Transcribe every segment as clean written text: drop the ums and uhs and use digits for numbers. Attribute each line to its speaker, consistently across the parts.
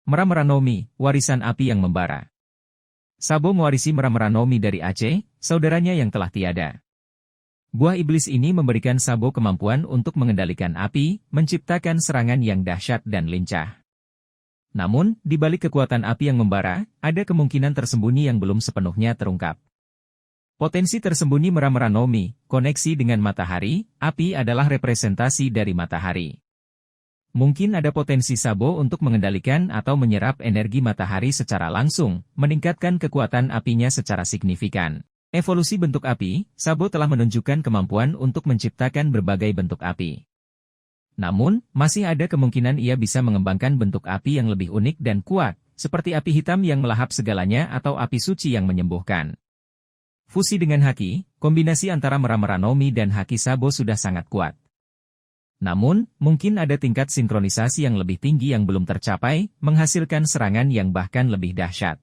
Speaker 1: Merameranomi, warisan api yang membara. Sabo mewarisi Merameranomi dari Aceh, saudaranya yang telah tiada. Buah iblis ini memberikan Sabo kemampuan untuk mengendalikan api, menciptakan serangan yang dahsyat dan lincah. Namun, di balik kekuatan api yang membara, ada kemungkinan tersembunyi yang belum sepenuhnya terungkap. Potensi tersembunyi Merameranomi, koneksi dengan matahari, api adalah representasi dari matahari. Mungkin ada potensi Sabo untuk mengendalikan atau menyerap energi matahari secara langsung, meningkatkan kekuatan apinya secara signifikan. Evolusi bentuk api, Sabo telah menunjukkan kemampuan untuk menciptakan berbagai bentuk api. Namun, masih ada kemungkinan ia bisa mengembangkan bentuk api yang lebih unik dan kuat, seperti api hitam yang melahap segalanya atau api suci yang menyembuhkan. Fusi dengan haki, kombinasi antara Merameranomi dan haki Sabo sudah sangat kuat. Namun, mungkin ada tingkat sinkronisasi yang lebih tinggi yang belum tercapai, menghasilkan serangan yang bahkan lebih dahsyat.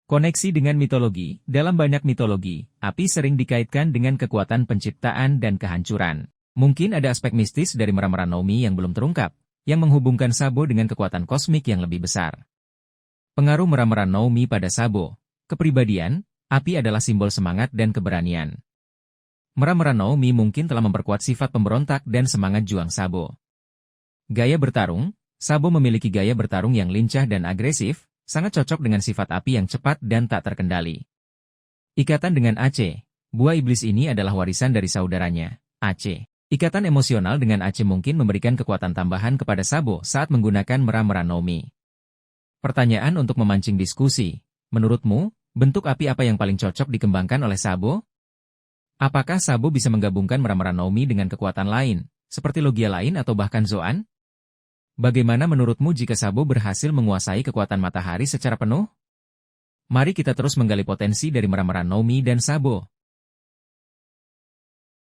Speaker 1: Koneksi dengan mitologi, dalam banyak mitologi, api sering dikaitkan dengan kekuatan penciptaan dan kehancuran. Mungkin ada aspek mistis dari Merameranomi yang belum terungkap, yang menghubungkan Sabo dengan kekuatan kosmik yang lebih besar. Pengaruh Merameranomi pada Sabo. Kepribadian, api adalah simbol semangat dan keberanian. Merameranomi mungkin telah memperkuat sifat pemberontak dan semangat juang Sabo. Gaya bertarung, Sabo memiliki gaya bertarung yang lincah dan agresif, sangat cocok dengan sifat api yang cepat dan tak terkendali. Ikatan dengan Aceh, buah iblis ini adalah warisan dari saudaranya, Aceh. Ikatan emosional dengan Aceh mungkin memberikan kekuatan tambahan kepada Sabo saat menggunakan Merameranomi. Pertanyaan untuk memancing diskusi, menurutmu, bentuk api apa yang paling cocok dikembangkan oleh Sabo? Apakah Sabo bisa menggabungkan Merameranomi dengan kekuatan lain, seperti logia lain atau bahkan Zoan? Bagaimana menurutmu jika Sabo berhasil menguasai kekuatan matahari secara penuh? Mari kita terus menggali potensi dari Merameranomi dan Sabo.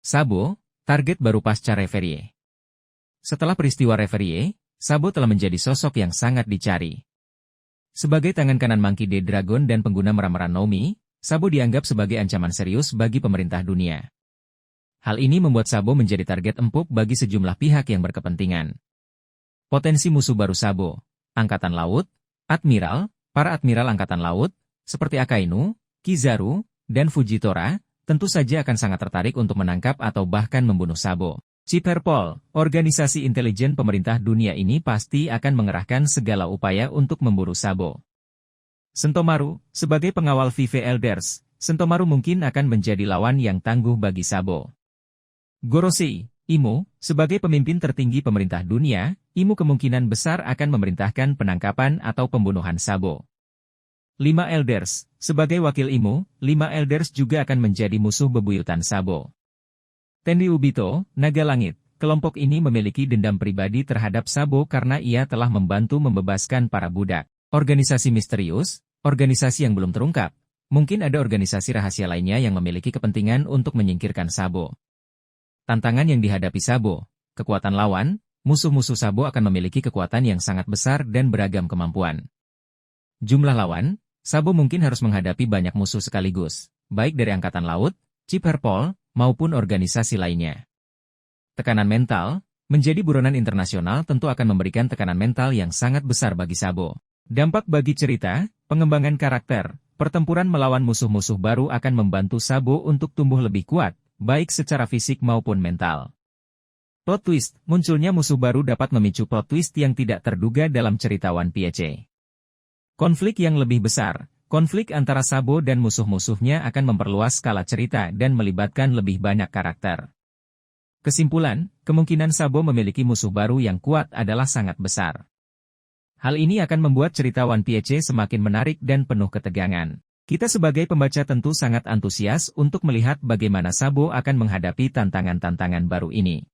Speaker 1: Sabo, target baru pasca Reverie. Setelah peristiwa Reverie, Sabo telah menjadi sosok yang sangat dicari. Sebagai tangan kanan Monkey D. Dragon dan pengguna Merameranomi, Sabo dianggap sebagai ancaman serius bagi pemerintah dunia. Hal ini membuat Sabo menjadi target empuk bagi sejumlah pihak yang berkepentingan. Potensi musuh baru Sabo, Angkatan Laut, Admiral, para Admiral Angkatan Laut, seperti Akainu, Kizaru, dan Fujitora, tentu saja akan sangat tertarik untuk menangkap atau bahkan membunuh Sabo. Ciperpol, organisasi intelijen pemerintah dunia ini pasti akan mengerahkan segala upaya untuk memburu Sabo. Sentomaru, sebagai pengawal Vive Elders, Sentomaru mungkin akan menjadi lawan yang tangguh bagi Sabo. Gorosei, Imo, sebagai pemimpin tertinggi pemerintah dunia, Imo kemungkinan besar akan memerintahkan penangkapan atau pembunuhan Sabo. 5 Elders, sebagai wakil Imo, 5 Elders juga akan menjadi musuh bebuyutan Sabo. Tenryubito, Naga Langit, kelompok ini memiliki dendam pribadi terhadap Sabo karena ia telah membantu membebaskan para budak. Organisasi misterius, organisasi yang belum terungkap, mungkin ada organisasi rahasia lainnya yang memiliki kepentingan untuk menyingkirkan Sabo. Tantangan yang dihadapi Sabo, kekuatan lawan, musuh-musuh Sabo akan memiliki kekuatan yang sangat besar dan beragam kemampuan. Jumlah lawan, Sabo mungkin harus menghadapi banyak musuh sekaligus, baik dari Angkatan Laut, Ciperpol, maupun organisasi lainnya. Tekanan mental, menjadi buronan internasional tentu akan memberikan tekanan mental yang sangat besar bagi Sabo. Dampak bagi cerita, pengembangan karakter, pertempuran melawan musuh-musuh baru akan membantu Sabo untuk tumbuh lebih kuat, baik secara fisik maupun mental. Plot twist, munculnya musuh baru dapat memicu plot twist yang tidak terduga dalam cerita One Piece. Konflik yang lebih besar, konflik antara Sabo dan musuh-musuhnya akan memperluas skala cerita dan melibatkan lebih banyak karakter. Kesimpulan, kemungkinan Sabo memiliki musuh baru yang kuat adalah sangat besar. Hal ini akan membuat cerita One Piece semakin menarik dan penuh ketegangan. Kita sebagai pembaca tentu sangat antusias untuk melihat bagaimana Sabo akan menghadapi tantangan-tantangan baru ini.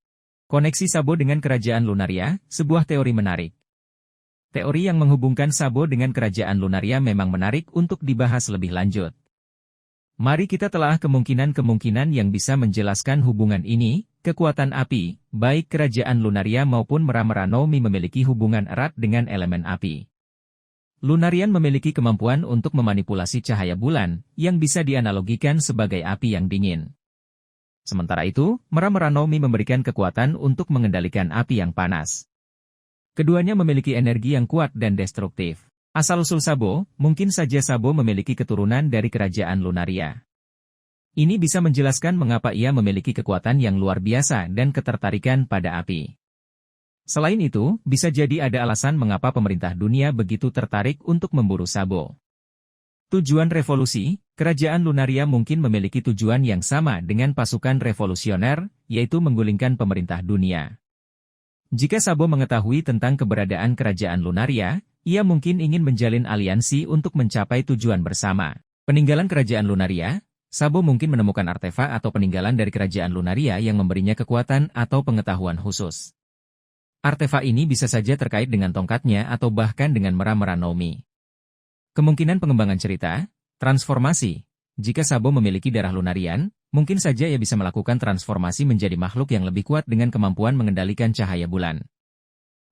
Speaker 1: Koneksi Sabo dengan Kerajaan Lunaria, sebuah teori menarik. Teori yang menghubungkan Sabo dengan Kerajaan Lunaria memang menarik untuk dibahas lebih lanjut. Mari kita telah kemungkinan-kemungkinan yang bisa menjelaskan hubungan ini. Kekuatan api, baik Kerajaan Lunaria maupun Merameranomi memiliki hubungan erat dengan elemen api. Lunarian memiliki kemampuan untuk memanipulasi cahaya bulan, yang bisa dianalogikan sebagai api yang dingin. Sementara itu, Merameranomi memberikan kekuatan untuk mengendalikan api yang panas. Keduanya memiliki energi yang kuat dan destruktif. Asal-usul Sabo, mungkin saja Sabo memiliki keturunan dari kerajaan Lunaria. Ini bisa menjelaskan mengapa ia memiliki kekuatan yang luar biasa dan ketertarikan pada api. Selain itu, bisa jadi ada alasan mengapa pemerintah dunia begitu tertarik untuk memburu Sabo. Tujuan revolusi, kerajaan Lunaria mungkin memiliki tujuan yang sama dengan pasukan revolusioner, yaitu menggulingkan pemerintah dunia. Jika Sabo mengetahui tentang keberadaan kerajaan Lunaria, ia mungkin ingin menjalin aliansi untuk mencapai tujuan bersama. Peninggalan kerajaan Lunaria, Sabo mungkin menemukan artefak atau peninggalan dari kerajaan Lunaria yang memberinya kekuatan atau pengetahuan khusus. Artefak ini bisa saja terkait dengan tongkatnya atau bahkan dengan mera-mera Nomi. Kemungkinan pengembangan cerita, transformasi. Jika Sabo memiliki darah Lunarian, mungkin saja ia bisa melakukan transformasi menjadi makhluk yang lebih kuat dengan kemampuan mengendalikan cahaya bulan.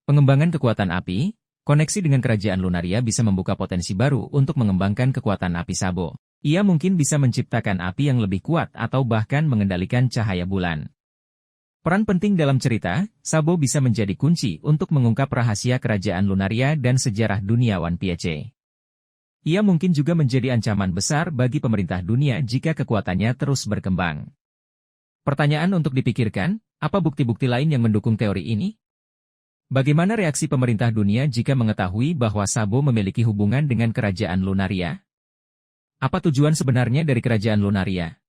Speaker 1: Pengembangan kekuatan api, koneksi dengan kerajaan Lunaria bisa membuka potensi baru untuk mengembangkan kekuatan api Sabo. Ia mungkin bisa menciptakan api yang lebih kuat atau bahkan mengendalikan cahaya bulan. Peran penting dalam cerita, Sabo bisa menjadi kunci untuk mengungkap rahasia kerajaan Lunaria dan sejarah dunia One Piece. Ia mungkin juga menjadi ancaman besar bagi pemerintah dunia jika kekuatannya terus berkembang. Pertanyaan untuk dipikirkan, apa bukti-bukti lain yang mendukung teori ini? Bagaimana reaksi pemerintah dunia jika mengetahui bahwa Sabo memiliki hubungan dengan kerajaan Lunaria? Apa tujuan sebenarnya dari kerajaan Lunaria?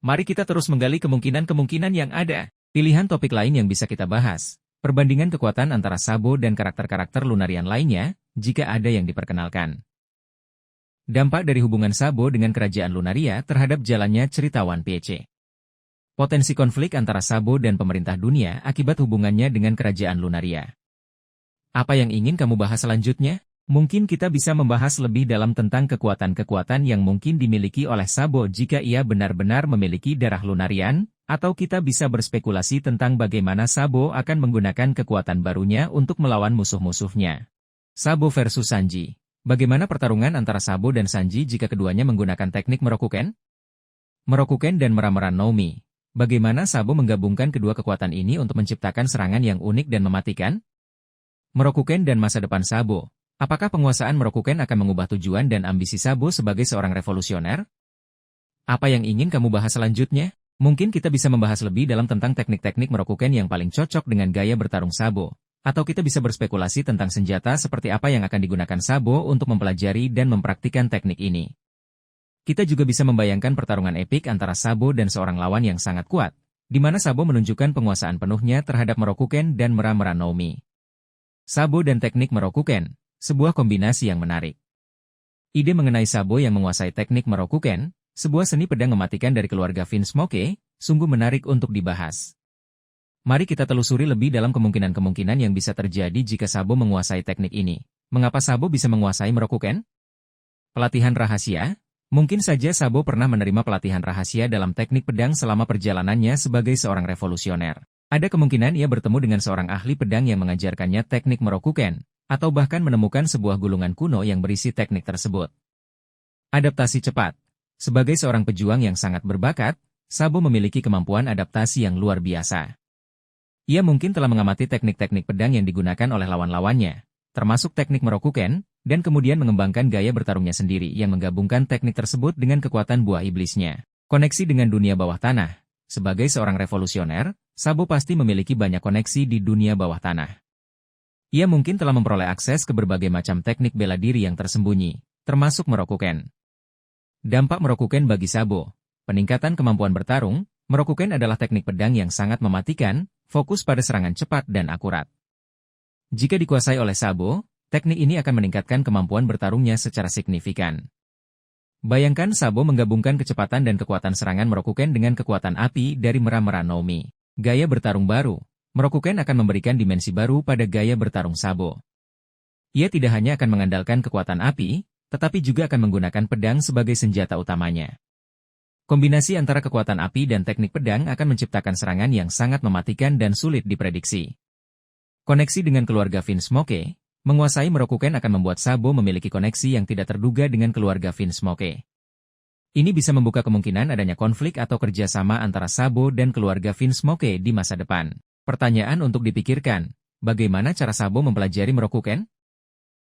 Speaker 1: Mari kita terus menggali kemungkinan-kemungkinan yang ada. Pilihan topik lain yang bisa kita bahas, perbandingan kekuatan antara Sabo dan karakter-karakter Lunarian lainnya, jika ada yang diperkenalkan. Dampak dari hubungan Sabo dengan kerajaan Lunaria terhadap jalannya cerita One Piece. Potensi konflik antara Sabo dan pemerintah dunia akibat hubungannya dengan kerajaan Lunaria. Apa yang ingin kamu bahas selanjutnya? Mungkin kita bisa membahas lebih dalam tentang kekuatan-kekuatan yang mungkin dimiliki oleh Sabo jika ia benar-benar memiliki darah Lunarian, atau kita bisa berspekulasi tentang bagaimana Sabo akan menggunakan kekuatan barunya untuk melawan musuh-musuhnya. Sabo versus Sanji. Bagaimana pertarungan antara Sabo dan Sanji jika keduanya menggunakan teknik Merokuken? Merokuken dan mera-mera Nomi. Bagaimana Sabo menggabungkan kedua kekuatan ini untuk menciptakan serangan yang unik dan mematikan? Merokuken dan masa depan Sabo. Apakah penguasaan Merokuken akan mengubah tujuan dan ambisi Sabo sebagai seorang revolusioner? Apa yang ingin kamu bahas selanjutnya? Mungkin kita bisa membahas lebih dalam tentang teknik-teknik Merokuken yang paling cocok dengan gaya bertarung Sabo. Atau kita bisa berspekulasi tentang senjata seperti apa yang akan digunakan Sabo untuk mempelajari dan mempraktikkan teknik ini. Kita juga bisa membayangkan pertarungan epik antara Sabo dan seorang lawan yang sangat kuat, di mana Sabo menunjukkan penguasaan penuhnya terhadap Merokuken dan mera-mera Nomi. Sabo dan teknik Merokuken, sebuah kombinasi yang menarik. Ide mengenai Sabo yang menguasai teknik Merokuken, sebuah seni pedang mematikan dari keluarga Vinsmoke, sungguh menarik untuk dibahas. Mari kita telusuri lebih dalam kemungkinan-kemungkinan yang bisa terjadi jika Sabo menguasai teknik ini. Mengapa Sabo bisa menguasai Merokuken? Pelatihan rahasia. Mungkin saja Sabo pernah menerima pelatihan rahasia dalam teknik pedang selama perjalanannya sebagai seorang revolusioner. Ada kemungkinan ia bertemu dengan seorang ahli pedang yang mengajarkannya teknik Merokuken, atau bahkan menemukan sebuah gulungan kuno yang berisi teknik tersebut. Adaptasi cepat. Sebagai seorang pejuang yang sangat berbakat, Sabo memiliki kemampuan adaptasi yang luar biasa. Ia mungkin telah mengamati teknik-teknik pedang yang digunakan oleh lawan-lawannya, termasuk teknik Merokuken, dan kemudian mengembangkan gaya bertarungnya sendiri yang menggabungkan teknik tersebut dengan kekuatan buah iblisnya. Koneksi dengan dunia bawah tanah. Sebagai seorang revolusioner, Sabo pasti memiliki banyak koneksi di dunia bawah tanah. Ia mungkin telah memperoleh akses ke berbagai macam teknik bela diri yang tersembunyi, termasuk Merokuken. Dampak Merokuken bagi Sabo. Peningkatan kemampuan bertarung. Merokuken adalah teknik pedang yang sangat mematikan, fokus pada serangan cepat dan akurat. Jika dikuasai oleh Sabo, teknik ini akan meningkatkan kemampuan bertarungnya secara signifikan. Bayangkan Sabo menggabungkan kecepatan dan kekuatan serangan Merokuken dengan kekuatan api dari mera-mera Nomi. Gaya bertarung baru. Merokuken akan memberikan dimensi baru pada gaya bertarung Sabo. Ia tidak hanya akan mengandalkan kekuatan api, tetapi juga akan menggunakan pedang sebagai senjata utamanya. Kombinasi antara kekuatan api dan teknik pedang akan menciptakan serangan yang sangat mematikan dan sulit diprediksi. Koneksi dengan keluarga Vinsmoke. Menguasai Merokuken akan membuat Sabo memiliki koneksi yang tidak terduga dengan keluarga Vinsmoke. Ini bisa membuka kemungkinan adanya konflik atau kerjasama antara Sabo dan keluarga Vinsmoke di masa depan. Pertanyaan untuk dipikirkan, bagaimana cara Sabo mempelajari Merokuken?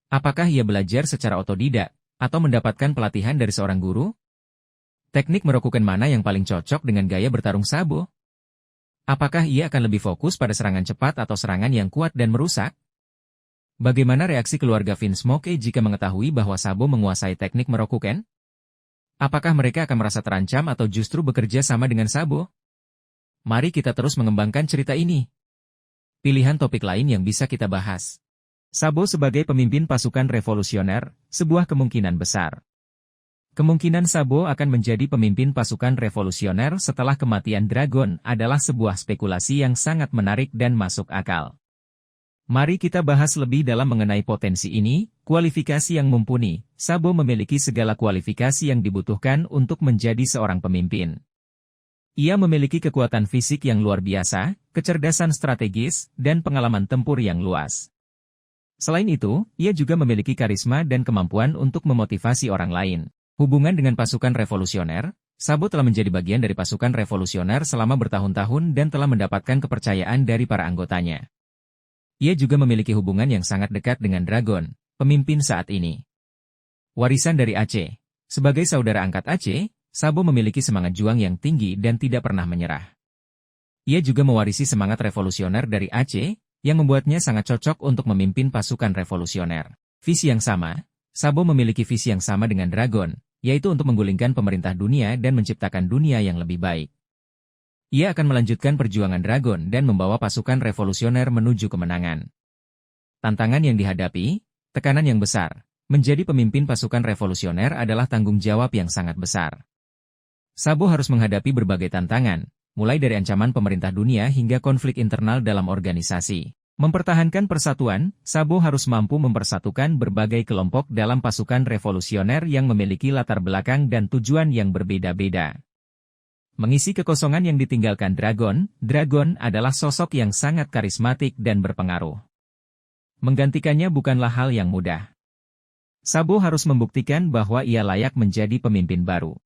Speaker 1: Apakah ia belajar secara otodidak, atau mendapatkan pelatihan dari seorang guru? Teknik Merokuken mana yang paling cocok dengan gaya bertarung Sabo? Apakah ia akan lebih fokus pada serangan cepat atau serangan yang kuat dan merusak? Bagaimana reaksi keluarga Vinsmoke jika mengetahui bahwa Sabo menguasai teknik Merokuken? Apakah mereka akan merasa terancam atau justru bekerja sama dengan Sabo? Mari kita terus mengembangkan cerita ini. Pilihan topik lain yang bisa kita bahas. Sabo sebagai pemimpin pasukan revolusioner, sebuah kemungkinan besar. Kemungkinan Sabo akan menjadi pemimpin pasukan revolusioner setelah kematian Dragon adalah sebuah spekulasi yang sangat menarik dan masuk akal. Mari kita bahas lebih dalam mengenai potensi ini. Kualifikasi yang mumpuni. Sabo memiliki segala kualifikasi yang dibutuhkan untuk menjadi seorang pemimpin. Ia memiliki kekuatan fisik yang luar biasa, kecerdasan strategis, dan pengalaman tempur yang luas. Selain itu, ia juga memiliki karisma dan kemampuan untuk memotivasi orang lain. Hubungan dengan pasukan revolusioner, Sabo telah menjadi bagian dari pasukan revolusioner selama bertahun-tahun dan telah mendapatkan kepercayaan dari para anggotanya. Ia juga memiliki hubungan yang sangat dekat dengan Dragon, pemimpin saat ini. Warisan dari Aceh. Sebagai saudara angkat Aceh, Sabo memiliki semangat juang yang tinggi dan tidak pernah menyerah. Ia juga mewarisi semangat revolusioner dari Aceh, yang membuatnya sangat cocok untuk memimpin pasukan revolusioner. Visi yang sama, Sabo memiliki visi yang sama dengan Dragon, yaitu untuk menggulingkan pemerintah dunia dan menciptakan dunia yang lebih baik. Ia akan melanjutkan perjuangan Dragon dan membawa pasukan revolusioner menuju kemenangan. Tantangan yang dihadapi, tekanan yang besar, menjadi pemimpin pasukan revolusioner adalah tanggung jawab yang sangat besar. Sabo harus menghadapi berbagai tantangan, mulai dari ancaman pemerintah dunia hingga konflik internal dalam organisasi. Mempertahankan persatuan, Sabo harus mampu mempersatukan berbagai kelompok dalam pasukan revolusioner yang memiliki latar belakang dan tujuan yang berbeda-beda. Mengisi kekosongan yang ditinggalkan Dragon adalah sosok yang sangat karismatik dan berpengaruh. Menggantikannya bukanlah hal yang mudah. Sabo harus membuktikan bahwa ia layak menjadi pemimpin baru.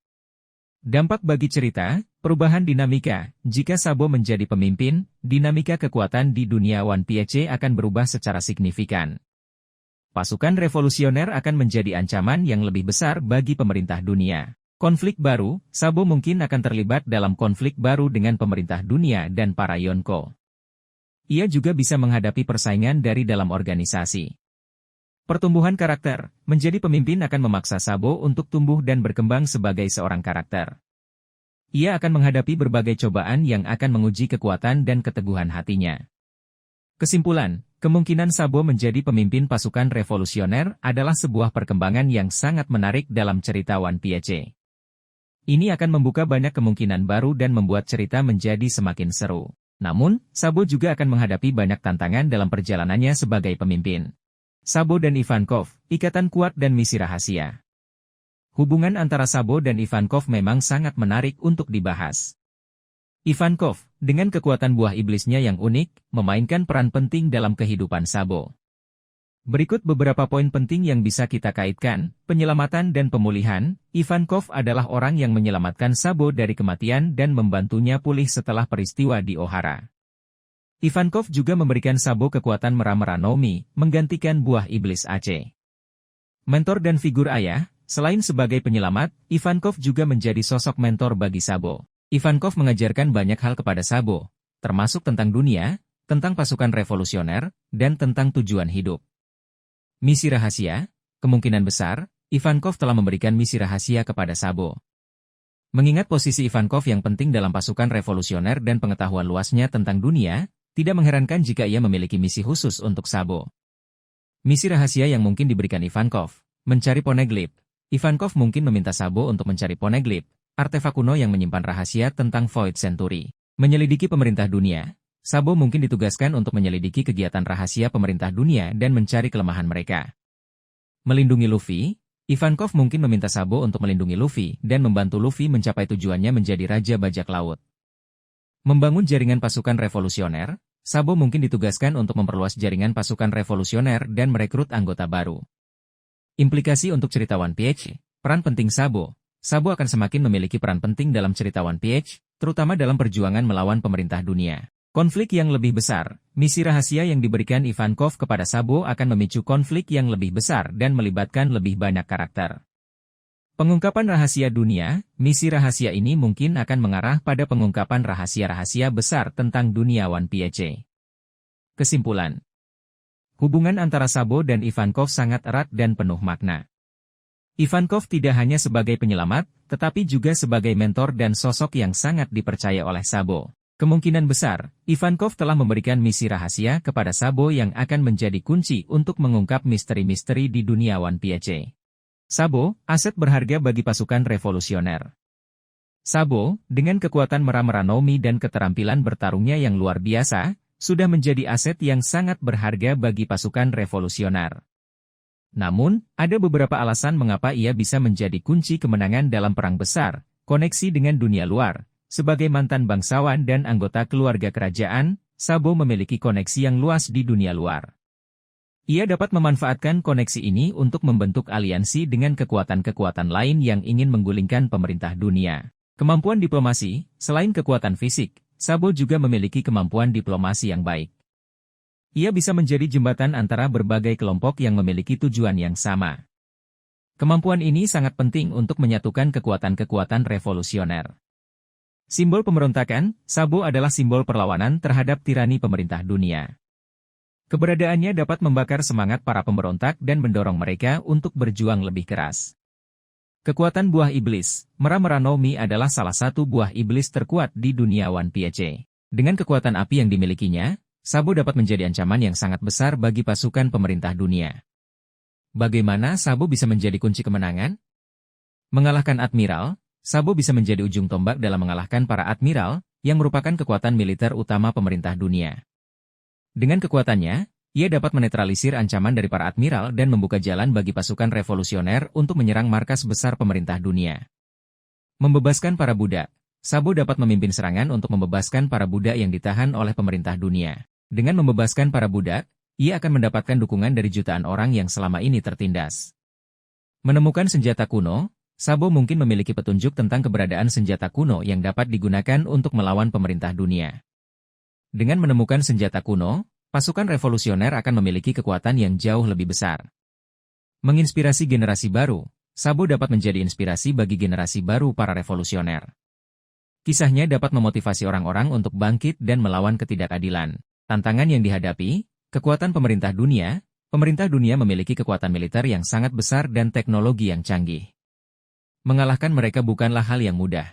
Speaker 1: Dampak bagi cerita, perubahan dinamika. Jika Sabo menjadi pemimpin, dinamika kekuatan di dunia One Piece akan berubah secara signifikan. Pasukan revolusioner akan menjadi ancaman yang lebih besar bagi pemerintah dunia. Konflik baru, Sabo mungkin akan terlibat dalam konflik baru dengan pemerintah dunia dan para Yonko. Ia juga bisa menghadapi persaingan dari dalam organisasi. Pertumbuhan karakter, menjadi pemimpin akan memaksa Sabo untuk tumbuh dan berkembang sebagai seorang karakter. Ia akan menghadapi berbagai cobaan yang akan menguji kekuatan dan keteguhan hatinya. Kesimpulan, kemungkinan Sabo menjadi pemimpin pasukan revolusioner adalah sebuah perkembangan yang sangat menarik dalam cerita One Piece. Ini akan membuka banyak kemungkinan baru dan membuat cerita menjadi semakin seru. Namun, Sabo juga akan menghadapi banyak tantangan dalam perjalanannya sebagai pemimpin. Sabo dan Ivankov, ikatan kuat dan misi rahasia. Hubungan antara Sabo dan Ivankov memang sangat menarik untuk dibahas. Ivankov, dengan kekuatan buah iblisnya yang unik, memainkan peran penting dalam kehidupan Sabo. Berikut beberapa poin penting yang bisa kita kaitkan. Penyelamatan dan pemulihan. Ivankov adalah orang yang menyelamatkan Sabo dari kematian dan membantunya pulih setelah peristiwa di Ohara. Ivankov juga memberikan Sabo kekuatan Mera-Mera Nomi, menggantikan buah iblis Aceh. Mentor dan figur ayah. Selain sebagai penyelamat, Ivankov juga menjadi sosok mentor bagi Sabo. Ivankov mengajarkan banyak hal kepada Sabo, termasuk tentang dunia, tentang pasukan revolusioner, dan tentang tujuan hidup. Misi rahasia, kemungkinan besar, Ivankov telah memberikan misi rahasia kepada Sabo. Mengingat posisi Ivankov yang penting dalam pasukan revolusioner dan pengetahuan luasnya tentang dunia, tidak mengherankan jika ia memiliki misi khusus untuk Sabo. Misi rahasia yang mungkin diberikan Ivankov, mencari Poneglyph. Ivankov mungkin meminta Sabo untuk mencari Poneglyph, artefak kuno yang menyimpan rahasia tentang Void Century. Menyelidiki pemerintah dunia. Sabo mungkin ditugaskan untuk menyelidiki kegiatan rahasia pemerintah dunia dan mencari kelemahan mereka. Melindungi Luffy. Ivankov mungkin meminta Sabo untuk melindungi Luffy dan membantu Luffy mencapai tujuannya menjadi Raja Bajak Laut. Membangun jaringan pasukan revolusioner. Sabo mungkin ditugaskan untuk memperluas jaringan pasukan revolusioner dan merekrut anggota baru. Implikasi untuk cerita One Piece. Peran penting Sabo. Sabo akan semakin memiliki peran penting dalam cerita One Piece, terutama dalam perjuangan melawan pemerintah dunia. Konflik yang lebih besar. Misi rahasia yang diberikan Ivankov kepada Sabo akan memicu konflik yang lebih besar dan melibatkan lebih banyak karakter. Pengungkapan rahasia dunia. Misi rahasia ini mungkin akan mengarah pada pengungkapan rahasia-rahasia besar tentang dunia One Piece. Kesimpulan. Hubungan antara Sabo dan Ivankov sangat erat dan penuh makna. Ivankov tidak hanya sebagai penyelamat, tetapi juga sebagai mentor dan sosok yang sangat dipercaya oleh Sabo. Kemungkinan besar, Ivankov telah memberikan misi rahasia kepada Sabo yang akan menjadi kunci untuk mengungkap misteri-misteri di dunia One Piece. Sabo, aset berharga bagi pasukan revolusioner. Sabo, dengan kekuatan Mera-Mera Nomi dan keterampilan bertarungnya yang luar biasa, sudah menjadi aset yang sangat berharga bagi pasukan revolusioner. Namun, ada beberapa alasan mengapa ia bisa menjadi kunci kemenangan dalam perang besar, koneksi dengan dunia luar. Sebagai mantan bangsawan dan anggota keluarga kerajaan, Sabo memiliki koneksi yang luas di dunia luar. Ia dapat memanfaatkan koneksi ini untuk membentuk aliansi dengan kekuatan-kekuatan lain yang ingin menggulingkan pemerintah dunia. Kemampuan diplomasi. Selain kekuatan fisik, Sabo juga memiliki kemampuan diplomasi yang baik. Ia bisa menjadi jembatan antara berbagai kelompok yang memiliki tujuan yang sama. Kemampuan ini sangat penting untuk menyatukan kekuatan-kekuatan revolusioner. Simbol pemberontakan. Sabo adalah simbol perlawanan terhadap tirani pemerintah dunia. Keberadaannya dapat membakar semangat para pemberontak dan mendorong mereka untuk berjuang lebih keras. Kekuatan buah iblis. Mera-Mera Nomi adalah salah satu buah iblis terkuat di dunia One Piece. Dengan kekuatan api yang dimilikinya, Sabo dapat menjadi ancaman yang sangat besar bagi pasukan pemerintah dunia. Bagaimana Sabo bisa menjadi kunci kemenangan? Mengalahkan Admiral. Sabo bisa menjadi ujung tombak dalam mengalahkan para admiral, yang merupakan kekuatan militer utama pemerintah dunia. Dengan kekuatannya, ia dapat menetralisir ancaman dari para admiral dan membuka jalan bagi pasukan revolusioner untuk menyerang markas besar pemerintah dunia. Membebaskan para budak. Sabo dapat memimpin serangan untuk membebaskan para budak yang ditahan oleh pemerintah dunia. Dengan membebaskan para budak, ia akan mendapatkan dukungan dari jutaan orang yang selama ini tertindas. Menemukan senjata kuno. Sabo mungkin memiliki petunjuk tentang keberadaan senjata kuno yang dapat digunakan untuk melawan pemerintah dunia. Dengan menemukan senjata kuno, pasukan revolusioner akan memiliki kekuatan yang jauh lebih besar. Menginspirasi generasi baru. Sabo dapat menjadi inspirasi bagi generasi baru para revolusioner. Kisahnya dapat memotivasi orang-orang untuk bangkit dan melawan ketidakadilan. Tantangan yang dihadapi. Kekuatan pemerintah dunia memiliki kekuatan militer yang sangat besar dan teknologi yang canggih. Mengalahkan mereka bukanlah hal yang mudah.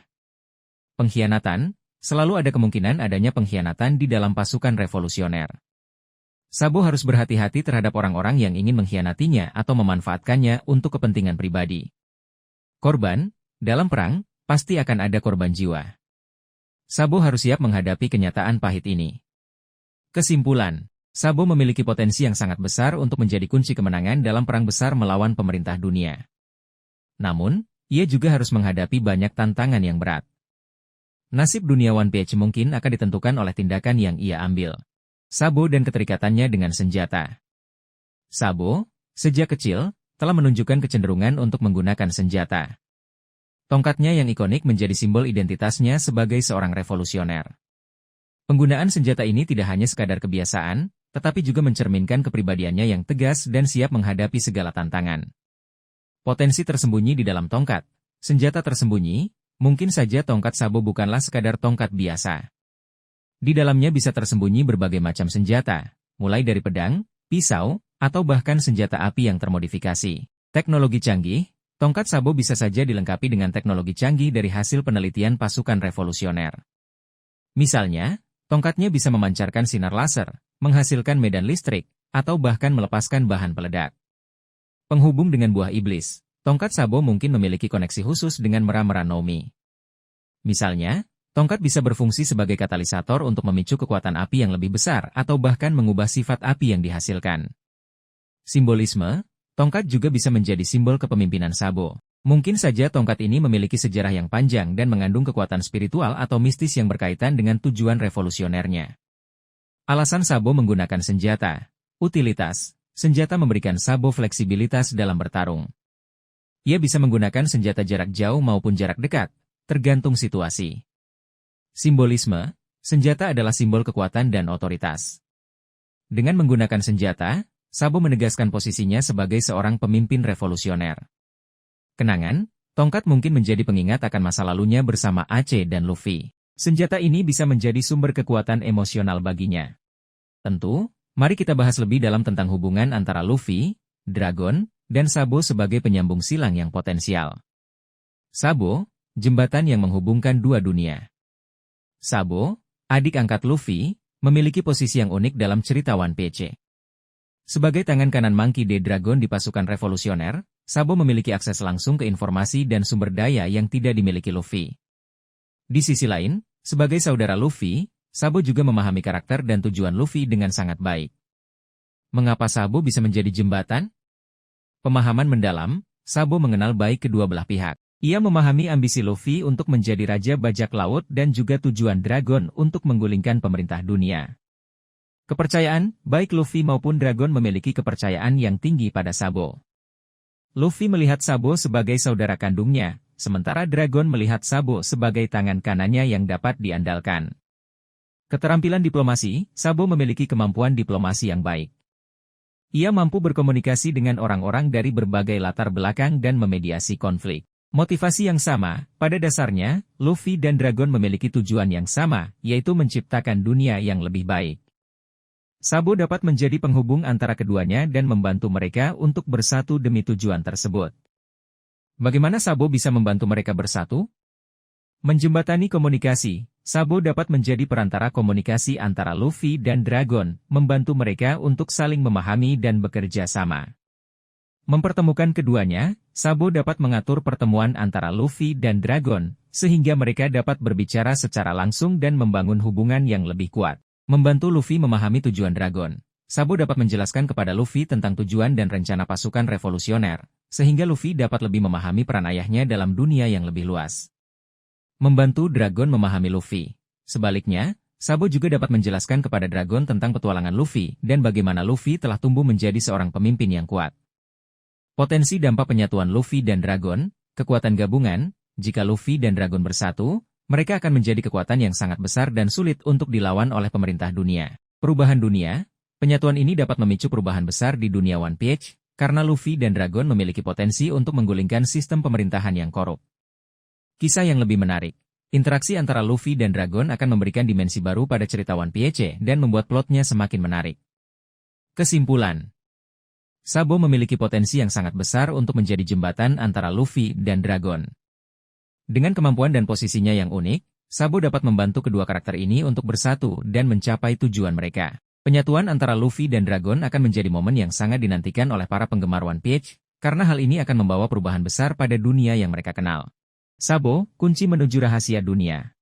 Speaker 1: Pengkhianatan. Selalu ada kemungkinan adanya pengkhianatan di dalam pasukan revolusioner. Sabo harus berhati-hati terhadap orang-orang yang ingin mengkhianatinya atau memanfaatkannya untuk kepentingan pribadi. Korban. Dalam perang, pasti akan ada korban jiwa. Sabo harus siap menghadapi kenyataan pahit ini. Kesimpulan. Sabo memiliki potensi yang sangat besar untuk menjadi kunci kemenangan dalam perang besar melawan pemerintah dunia. Namun, ia juga harus menghadapi banyak tantangan yang berat. Nasib dunia One Piece mungkin akan ditentukan oleh tindakan yang ia ambil. Sabo dan keterikatannya dengan senjata. Sabo, sejak kecil, telah menunjukkan kecenderungan untuk menggunakan senjata. Tongkatnya yang ikonik menjadi simbol identitasnya sebagai seorang revolusioner. Penggunaan senjata ini tidak hanya sekadar kebiasaan, tetapi juga mencerminkan kepribadiannya yang tegas dan siap menghadapi segala tantangan. Potensi tersembunyi di dalam tongkat. Senjata tersembunyi, mungkin saja tongkat Sabo bukanlah sekadar tongkat biasa. Di dalamnya bisa tersembunyi berbagai macam senjata, mulai dari pedang, pisau, atau bahkan senjata api yang termodifikasi. Teknologi canggih. Tongkat Sabo bisa saja dilengkapi dengan teknologi canggih dari hasil penelitian pasukan revolusioner. Misalnya, tongkatnya bisa memancarkan sinar laser, menghasilkan medan listrik, atau bahkan melepaskan bahan peledak. Penghubung dengan buah iblis. Tongkat Sabo mungkin memiliki koneksi khusus dengan Mera-Mera Nomi. Misalnya, tongkat bisa berfungsi sebagai katalisator untuk memicu kekuatan api yang lebih besar atau bahkan mengubah sifat api yang dihasilkan. Simbolisme. Tongkat juga bisa menjadi simbol kepemimpinan Sabo. Mungkin saja tongkat ini memiliki sejarah yang panjang dan mengandung kekuatan spiritual atau mistis yang berkaitan dengan tujuan revolusionernya. Alasan Sabo menggunakan senjata. Utilitas. Senjata memberikan Sabo fleksibilitas dalam bertarung. Ia bisa menggunakan senjata jarak jauh maupun jarak dekat, tergantung situasi. Simbolisme. Senjata adalah simbol kekuatan dan otoritas. Dengan menggunakan senjata, Sabo menegaskan posisinya sebagai seorang pemimpin revolusioner. Kenangan, tongkat mungkin menjadi pengingat akan masa lalunya bersama Ace dan Luffy. Senjata ini bisa menjadi sumber kekuatan emosional baginya. Tentu, mari kita bahas lebih dalam tentang hubungan antara Luffy, Dragon, dan Sabo sebagai penyambung silang yang potensial. Sabo, jembatan yang menghubungkan dua dunia. Sabo, adik angkat Luffy, memiliki posisi yang unik dalam cerita One Piece. Sebagai tangan kanan Monkey D. Dragon di pasukan revolusioner, Sabo memiliki akses langsung ke informasi dan sumber daya yang tidak dimiliki Luffy. Di sisi lain, sebagai saudara Luffy, Sabo juga memahami karakter dan tujuan Luffy dengan sangat baik. Mengapa Sabo bisa menjadi jembatan? Pemahaman mendalam, Sabo mengenal baik kedua belah pihak. Ia memahami ambisi Luffy untuk menjadi Raja Bajak Laut dan juga tujuan Dragon untuk menggulingkan pemerintah dunia. Kepercayaan, baik Luffy maupun Dragon memiliki kepercayaan yang tinggi pada Sabo. Luffy melihat Sabo sebagai saudara kandungnya, sementara Dragon melihat Sabo sebagai tangan kanannya yang dapat diandalkan. Keterampilan diplomasi, Sabo memiliki kemampuan diplomasi yang baik. Ia mampu berkomunikasi dengan orang-orang dari berbagai latar belakang dan memediasi konflik. Motivasi yang sama, pada dasarnya, Luffy dan Dragon memiliki tujuan yang sama, yaitu menciptakan dunia yang lebih baik. Sabo dapat menjadi penghubung antara keduanya dan membantu mereka untuk bersatu demi tujuan tersebut. Bagaimana Sabo bisa membantu mereka bersatu? Menjembatani komunikasi, Sabo dapat menjadi perantara komunikasi antara Luffy dan Dragon, membantu mereka untuk saling memahami dan bekerja sama. Mempertemukan keduanya, Sabo dapat mengatur pertemuan antara Luffy dan Dragon, sehingga mereka dapat berbicara secara langsung dan membangun hubungan yang lebih kuat. Membantu Luffy memahami tujuan Dragon, Sabo dapat menjelaskan kepada Luffy tentang tujuan dan rencana pasukan revolusioner, sehingga Luffy dapat lebih memahami peran ayahnya dalam dunia yang lebih luas. Membantu Dragon memahami Luffy. Sebaliknya, Sabo juga dapat menjelaskan kepada Dragon tentang petualangan Luffy dan bagaimana Luffy telah tumbuh menjadi seorang pemimpin yang kuat. Potensi dampak penyatuan Luffy dan Dragon, kekuatan gabungan, jika Luffy dan Dragon bersatu, mereka akan menjadi kekuatan yang sangat besar dan sulit untuk dilawan oleh pemerintah dunia. Perubahan dunia, penyatuan ini dapat memicu perubahan besar di dunia One Piece, karena Luffy dan Dragon memiliki potensi untuk menggulingkan sistem pemerintahan yang korup. Kisah yang lebih menarik, interaksi antara Luffy dan Dragon akan memberikan dimensi baru pada cerita One Piece dan membuat plotnya semakin menarik. Kesimpulan. Sabo memiliki potensi yang sangat besar untuk menjadi jembatan antara Luffy dan Dragon. Dengan kemampuan dan posisinya yang unik, Sabo dapat membantu kedua karakter ini untuk bersatu dan mencapai tujuan mereka. Penyatuan antara Luffy dan Dragon akan menjadi momen yang sangat dinantikan oleh para penggemar One Piece, karena hal ini akan membawa perubahan besar pada dunia yang mereka kenal. Sabo, kunci menuju rahasia dunia.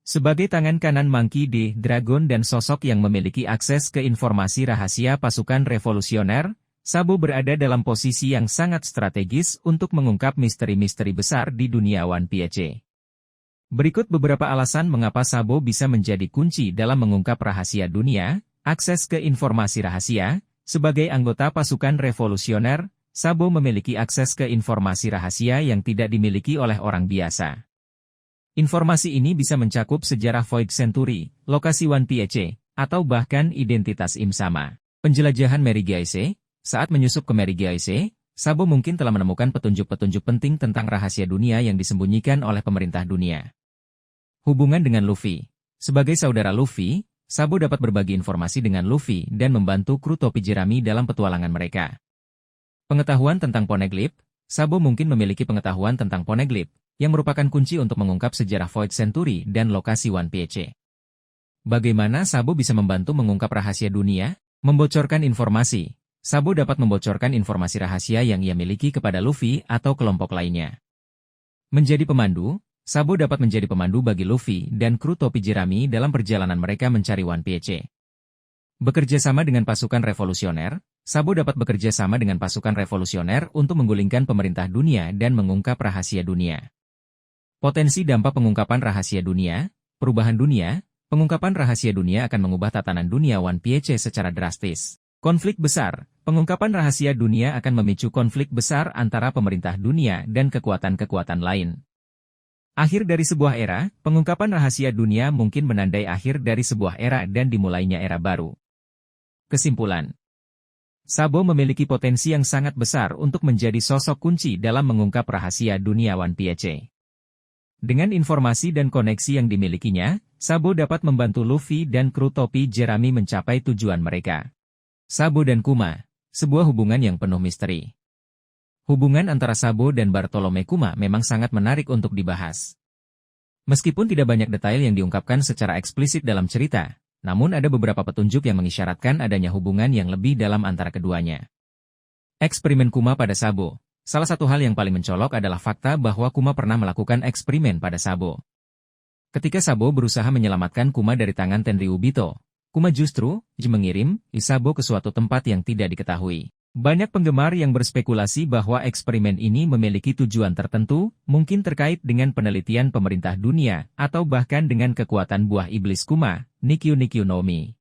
Speaker 1: Sebagai tangan kanan Monkey D. Dragon dan sosok yang memiliki akses ke informasi rahasia pasukan revolusioner, Sabo berada dalam posisi yang sangat strategis untuk mengungkap misteri-misteri besar di dunia One Piece. Berikut beberapa alasan mengapa Sabo bisa menjadi kunci dalam mengungkap rahasia dunia. Akses ke informasi rahasia. Sebagai anggota pasukan revolusioner, Sabo memiliki akses ke informasi rahasia yang tidak dimiliki oleh orang biasa. Informasi ini bisa mencakup sejarah Void Century, lokasi One Piece, atau bahkan identitas Im Sama. Penjelajahan Mary Geise. Saat menyusup ke Mary Geise, Sabo mungkin telah menemukan petunjuk-petunjuk penting tentang rahasia dunia yang disembunyikan oleh pemerintah dunia. Hubungan dengan Luffy. Sebagai saudara Luffy, Sabo dapat berbagi informasi dengan Luffy dan membantu kru topi jerami dalam petualangan mereka. Pengetahuan tentang Poneglyph. Sabo mungkin memiliki pengetahuan tentang Poneglyph, yang merupakan kunci untuk mengungkap sejarah Void Century dan lokasi One Piece. Bagaimana Sabo bisa membantu mengungkap rahasia dunia? Membocorkan informasi. Sabo dapat membocorkan informasi rahasia yang ia miliki kepada Luffy atau kelompok lainnya. Menjadi pemandu, Sabo dapat menjadi pemandu bagi Luffy dan kru topi jerami dalam perjalanan mereka mencari One Piece. Bekerja sama dengan pasukan revolusioner, Sabo dapat bekerja sama dengan pasukan revolusioner untuk menggulingkan pemerintah dunia dan mengungkap rahasia dunia. Potensi dampak pengungkapan rahasia dunia, perubahan dunia, pengungkapan rahasia dunia akan mengubah tatanan dunia One Piece secara drastis. Konflik besar, pengungkapan rahasia dunia akan memicu konflik besar antara pemerintah dunia dan kekuatan-kekuatan lain. Akhir dari sebuah era, pengungkapan rahasia dunia mungkin menandai akhir dari sebuah era dan dimulainya era baru. Kesimpulan. Sabo memiliki potensi yang sangat besar untuk menjadi sosok kunci dalam mengungkap rahasia dunia One Piece. Dengan informasi dan koneksi yang dimilikinya, Sabo dapat membantu Luffy dan kru topi Jerami mencapai tujuan mereka. Sabo dan Kuma, sebuah hubungan yang penuh misteri. Hubungan antara Sabo dan Bartolome Kuma memang sangat menarik untuk dibahas. Meskipun tidak banyak detail yang diungkapkan secara eksplisit dalam cerita, namun ada beberapa petunjuk yang mengisyaratkan adanya hubungan yang lebih dalam antara keduanya. Eksperimen Kuma pada Sabo. Salah satu hal yang paling mencolok adalah fakta bahwa Kuma pernah melakukan eksperimen pada Sabo. Ketika Sabo berusaha menyelamatkan Kuma dari tangan Tenryubito, Kuma justru mengirim Sabo ke suatu tempat yang tidak diketahui. Banyak penggemar yang berspekulasi bahwa eksperimen ini memiliki tujuan tertentu, mungkin terkait dengan penelitian pemerintah dunia, atau bahkan dengan kekuatan buah iblis Kuma, Nikyu Nikyu no Mi.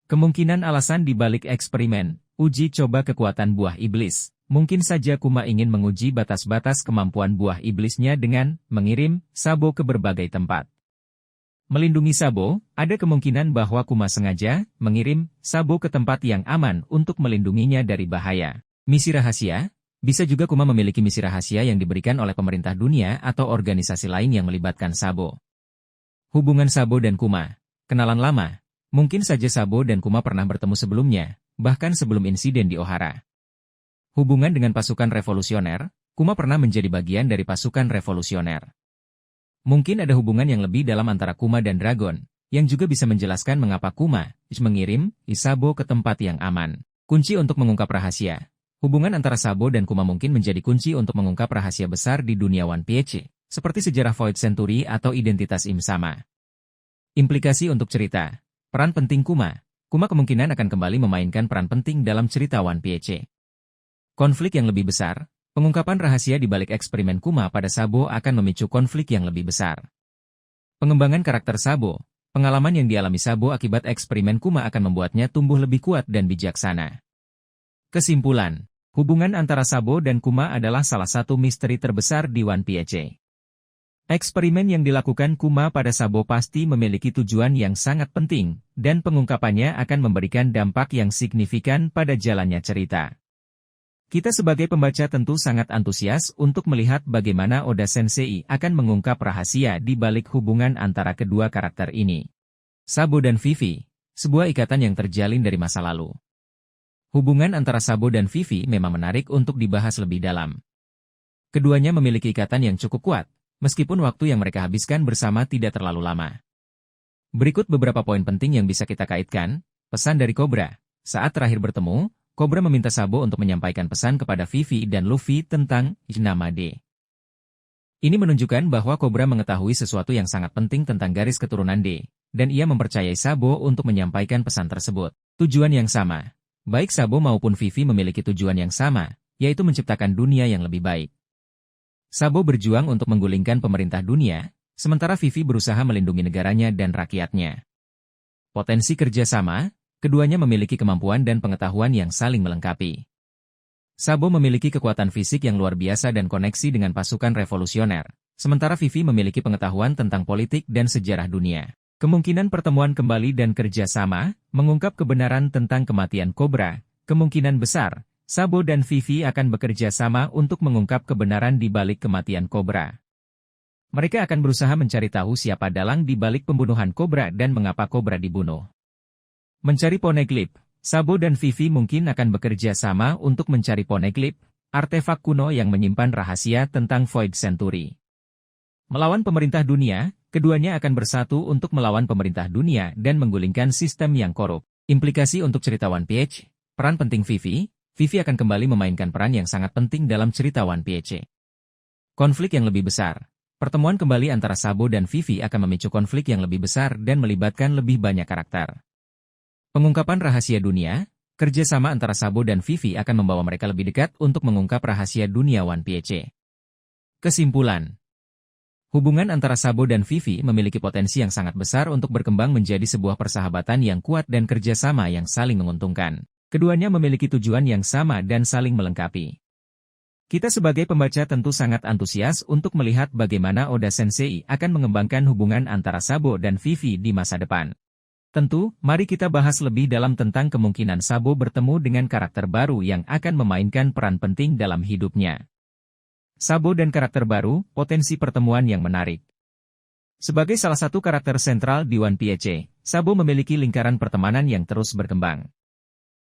Speaker 1: Kemungkinan alasan di balik eksperimen, uji coba kekuatan buah iblis. Mungkin saja Kuma ingin menguji batas-batas kemampuan buah iblisnya dengan mengirim Sabo ke berbagai tempat. Melindungi Sabo, ada kemungkinan bahwa Kuma sengaja mengirim Sabo ke tempat yang aman untuk melindunginya dari bahaya. Misi rahasia, bisa juga Kuma memiliki misi rahasia yang diberikan oleh pemerintah dunia atau organisasi lain yang melibatkan Sabo. Hubungan Sabo dan Kuma, kenalan lama. Mungkin saja Sabo dan Kuma pernah bertemu sebelumnya, bahkan sebelum insiden di Ohara. Hubungan dengan pasukan revolusioner, Kuma pernah menjadi bagian dari pasukan revolusioner. Mungkin ada hubungan yang lebih dalam antara Kuma dan Dragon, yang juga bisa menjelaskan mengapa Kuma mengirim Sabo ke tempat yang aman. Kunci untuk mengungkap rahasia. Hubungan antara Sabo dan Kuma mungkin menjadi kunci untuk mengungkap rahasia besar di dunia One Piece, seperti sejarah Void Century atau identitas Im Sama. Implikasi untuk cerita. Peran penting Kuma. Kuma kemungkinan akan kembali memainkan peran penting dalam cerita One Piece. Konflik yang lebih besar, pengungkapan rahasia di balik eksperimen Kuma pada Sabo akan memicu konflik yang lebih besar. Pengembangan karakter Sabo, pengalaman yang dialami Sabo akibat eksperimen Kuma akan membuatnya tumbuh lebih kuat dan bijaksana. Kesimpulan, hubungan antara Sabo dan Kuma adalah salah satu misteri terbesar di One Piece. Eksperimen yang dilakukan Kuma pada Sabo pasti memiliki tujuan yang sangat penting, dan pengungkapannya akan memberikan dampak yang signifikan pada jalannya cerita. Kita sebagai pembaca tentu sangat antusias untuk melihat bagaimana Oda Sensei akan mengungkap rahasia di balik hubungan antara kedua karakter ini. Sabo dan Vivi, sebuah ikatan yang terjalin dari masa lalu. Hubungan antara Sabo dan Vivi memang menarik untuk dibahas lebih dalam. Keduanya memiliki ikatan yang cukup kuat, meskipun waktu yang mereka habiskan bersama tidak terlalu lama. Berikut beberapa poin penting yang bisa kita kaitkan. Pesan dari Cobra. Saat terakhir bertemu, Cobra meminta Sabo untuk menyampaikan pesan kepada Vivi dan Luffy tentang nama D. Ini menunjukkan bahwa Cobra mengetahui sesuatu yang sangat penting tentang garis keturunan D, dan ia mempercayai Sabo untuk menyampaikan pesan tersebut. Tujuan yang sama. Baik Sabo maupun Vivi memiliki tujuan yang sama, yaitu menciptakan dunia yang lebih baik. Sabo berjuang untuk menggulingkan pemerintah dunia, sementara Vivi berusaha melindungi negaranya dan rakyatnya. Potensi kerjasama. Keduanya memiliki kemampuan dan pengetahuan yang saling melengkapi. Sabo memiliki kekuatan fisik yang luar biasa dan koneksi dengan pasukan revolusioner, sementara Vivi memiliki pengetahuan tentang politik dan sejarah dunia. Kemungkinan pertemuan kembali dan kerjasama, mengungkap kebenaran tentang kematian Cobra, kemungkinan besar, Sabo dan Vivi akan bekerja sama untuk mengungkap kebenaran di balik kematian Cobra. Mereka akan berusaha mencari tahu siapa dalang di balik pembunuhan Cobra dan mengapa Cobra dibunuh. Mencari Poneglyph, Sabo dan Vivi mungkin akan bekerja sama untuk mencari Poneglyph, artefak kuno yang menyimpan rahasia tentang Void Century. Melawan pemerintah dunia, keduanya akan bersatu untuk melawan pemerintah dunia dan menggulingkan sistem yang korup. Implikasi untuk cerita One Piece, peran penting Vivi. Vivi akan kembali memainkan peran yang sangat penting dalam cerita One Piece. Konflik yang lebih besar. Pertemuan kembali antara Sabo dan Vivi akan memicu konflik yang lebih besar dan melibatkan lebih banyak karakter. Pengungkapan rahasia dunia, kerjasama antara Sabo dan Vivi akan membawa mereka lebih dekat untuk mengungkap rahasia dunia One Piece. Kesimpulan. Hubungan antara Sabo dan Vivi memiliki potensi yang sangat besar untuk berkembang menjadi sebuah persahabatan yang kuat dan kerjasama yang saling menguntungkan. Keduanya memiliki tujuan yang sama dan saling melengkapi. Kita sebagai pembaca tentu sangat antusias untuk melihat bagaimana Oda Sensei akan mengembangkan hubungan antara Sabo dan Vivi di masa depan. Tentu, mari kita bahas lebih dalam tentang kemungkinan Sabo bertemu dengan karakter baru yang akan memainkan peran penting dalam hidupnya. Sabo dan karakter baru, potensi pertemuan yang menarik. Sebagai salah satu karakter sentral di One Piece, Sabo memiliki lingkaran pertemanan yang terus berkembang.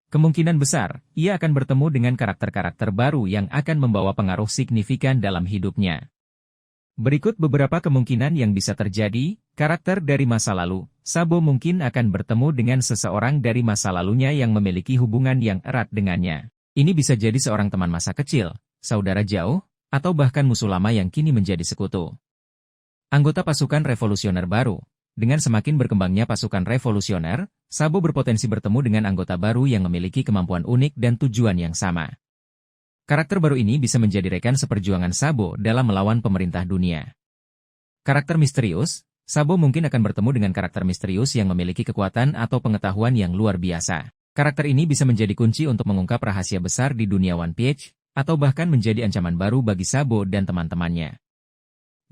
Speaker 1: Kemungkinan besar, ia akan bertemu dengan karakter-karakter baru yang akan membawa pengaruh signifikan dalam hidupnya. Berikut beberapa kemungkinan yang bisa terjadi. Karakter dari masa lalu. Sabo mungkin akan bertemu dengan seseorang dari masa lalunya yang memiliki hubungan yang erat dengannya. Ini bisa jadi seorang teman masa kecil, saudara jauh, atau bahkan musuh lama yang kini menjadi sekutu. Anggota pasukan revolusioner baru. Dengan semakin berkembangnya pasukan revolusioner, Sabo berpotensi bertemu dengan anggota baru yang memiliki kemampuan unik dan tujuan yang sama. Karakter baru ini bisa menjadi rekan seperjuangan Sabo dalam melawan pemerintah dunia. Karakter misterius. Sabo mungkin akan bertemu dengan karakter misterius yang memiliki kekuatan atau pengetahuan yang luar biasa. Karakter ini bisa menjadi kunci untuk mengungkap rahasia besar di dunia One Piece, atau bahkan menjadi ancaman baru bagi Sabo dan teman-temannya.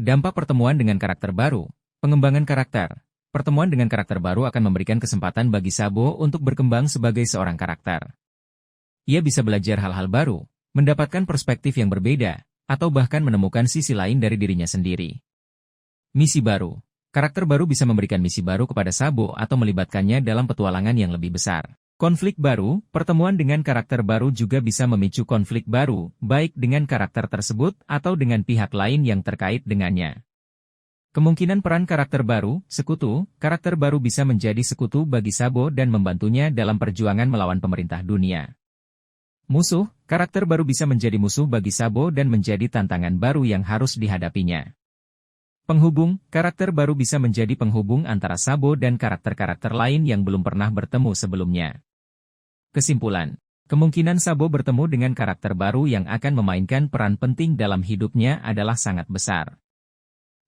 Speaker 1: Dampak pertemuan dengan karakter baru. Pengembangan karakter. Pertemuan dengan karakter baru akan memberikan kesempatan bagi Sabo untuk berkembang sebagai seorang karakter. Ia bisa belajar hal-hal baru, mendapatkan perspektif yang berbeda, atau bahkan menemukan sisi lain dari dirinya sendiri. Misi baru. Karakter baru bisa memberikan misi baru kepada Sabo atau melibatkannya dalam petualangan yang lebih besar. Konflik baru. Pertemuan dengan karakter baru juga bisa memicu konflik baru, baik dengan karakter tersebut atau dengan pihak lain yang terkait dengannya. Kemungkinan peran karakter baru, sekutu. Karakter baru bisa menjadi sekutu bagi Sabo dan membantunya dalam perjuangan melawan pemerintah dunia. Musuh. Karakter baru bisa menjadi musuh bagi Sabo dan menjadi tantangan baru yang harus dihadapinya. Penghubung. Karakter baru bisa menjadi penghubung antara Sabo dan karakter-karakter lain yang belum pernah bertemu sebelumnya. Kesimpulan. Kemungkinan Sabo bertemu dengan karakter baru yang akan memainkan peran penting dalam hidupnya adalah sangat besar.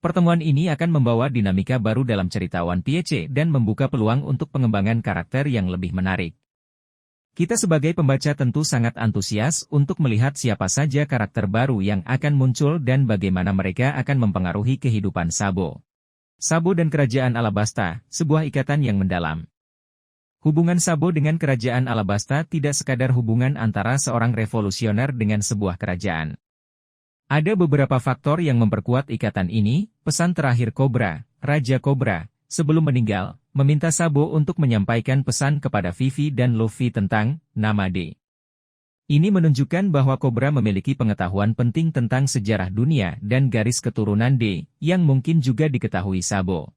Speaker 1: Pertemuan ini akan membawa dinamika baru dalam cerita One Piece dan membuka peluang untuk pengembangan karakter yang lebih menarik. Kita sebagai pembaca tentu sangat antusias untuk melihat siapa saja karakter baru yang akan muncul dan bagaimana mereka akan mempengaruhi kehidupan Sabo. Sabo dan Kerajaan Alabasta, sebuah ikatan yang mendalam. Hubungan Sabo dengan Kerajaan Alabasta tidak sekadar hubungan antara seorang revolusioner dengan sebuah kerajaan. Ada beberapa faktor yang memperkuat ikatan ini. Pesan terakhir Cobra, Raja Cobra, sebelum meninggal, meminta Sabo untuk menyampaikan pesan kepada Vivi dan Luffy tentang nama D. Ini menunjukkan bahwa Cobra memiliki pengetahuan penting tentang sejarah dunia dan garis keturunan D, yang mungkin juga diketahui Sabo.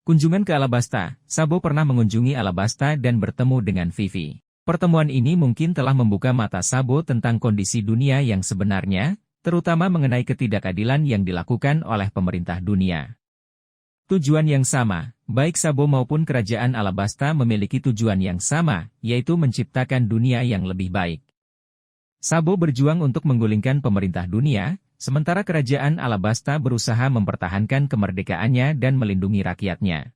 Speaker 1: Kunjungan ke Alabasta. Sabo pernah mengunjungi Alabasta dan bertemu dengan Vivi. Pertemuan ini mungkin telah membuka mata Sabo tentang kondisi dunia yang sebenarnya, terutama mengenai ketidakadilan yang dilakukan oleh pemerintah dunia. Tujuan yang sama, baik Sabo maupun Kerajaan Alabasta memiliki tujuan yang sama, yaitu menciptakan dunia yang lebih baik. Sabo berjuang untuk menggulingkan pemerintah dunia, sementara Kerajaan Alabasta berusaha mempertahankan kemerdekaannya dan melindungi rakyatnya.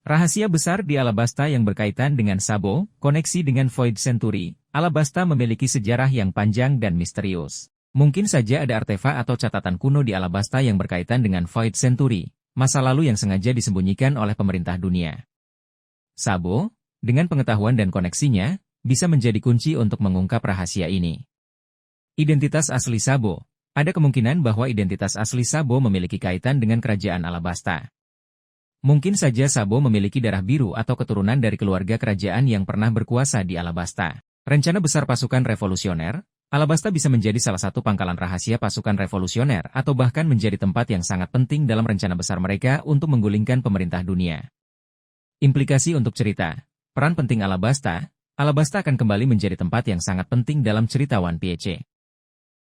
Speaker 1: Rahasia besar di Alabasta yang berkaitan dengan Sabo, koneksi dengan Void Century. Alabasta memiliki sejarah yang panjang dan misterius. Mungkin saja ada artefak atau catatan kuno di Alabasta yang berkaitan dengan Void Century. Masa lalu yang sengaja disembunyikan oleh pemerintah dunia. Sabo, dengan pengetahuan dan koneksinya, bisa menjadi kunci untuk mengungkap rahasia ini. Identitas asli Sabo. Ada kemungkinan bahwa identitas asli Sabo memiliki kaitan dengan Kerajaan Alabasta. Mungkin saja Sabo memiliki darah biru atau keturunan dari keluarga kerajaan yang pernah berkuasa di Alabasta. Rencana besar pasukan revolusioner. Alabasta bisa menjadi salah satu pangkalan rahasia pasukan revolusioner atau bahkan menjadi tempat yang sangat penting dalam rencana besar mereka untuk menggulingkan pemerintah dunia. Implikasi untuk cerita. Peran penting Alabasta. Alabasta akan kembali menjadi tempat yang sangat penting dalam cerita One Piece.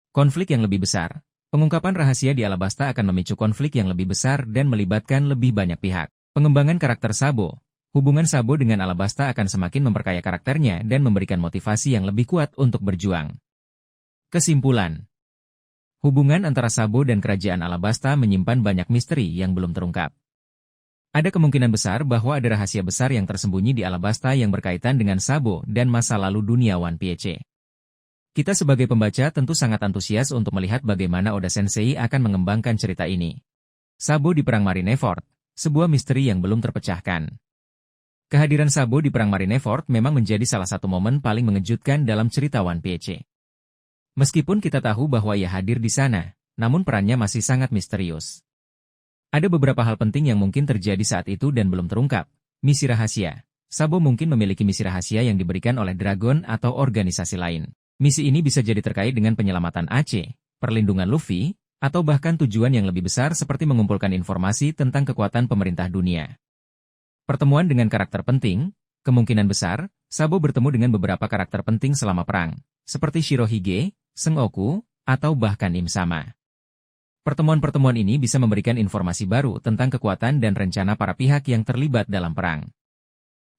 Speaker 1: Konflik yang lebih besar. Pengungkapan rahasia di Alabasta akan memicu konflik yang lebih besar dan melibatkan lebih banyak pihak. Pengembangan karakter Sabo. Hubungan Sabo dengan Alabasta akan semakin memperkaya karakternya dan memberikan motivasi yang lebih kuat untuk berjuang. Kesimpulan. Hubungan antara Sabo dan Kerajaan Alabasta menyimpan banyak misteri yang belum terungkap. Ada kemungkinan besar bahwa ada rahasia besar yang tersembunyi di Alabasta yang berkaitan dengan Sabo dan masa lalu dunia One Piece. Kita sebagai pembaca tentu sangat antusias untuk melihat bagaimana Oda Sensei akan mengembangkan cerita ini. Sabo di Perang Marineford, sebuah misteri yang belum terpecahkan. Kehadiran Sabo di Perang Marineford memang menjadi salah satu momen paling mengejutkan dalam cerita One Piece. Meskipun kita tahu bahwa ia hadir di sana, namun perannya masih sangat misterius. Ada beberapa hal penting yang mungkin terjadi saat itu dan belum terungkap. Misi rahasia. Sabo mungkin memiliki misi rahasia yang diberikan oleh Dragon atau organisasi lain. Misi ini bisa jadi terkait dengan penyelamatan Aceh, perlindungan Luffy, atau bahkan tujuan yang lebih besar seperti mengumpulkan informasi tentang kekuatan pemerintah dunia. Pertemuan dengan karakter penting, kemungkinan besar, Sabo bertemu dengan beberapa karakter penting selama perang, seperti Shirohige, Sengoku, atau bahkan Im Sama. Pertemuan-pertemuan ini bisa memberikan informasi baru tentang kekuatan dan rencana para pihak yang terlibat dalam perang.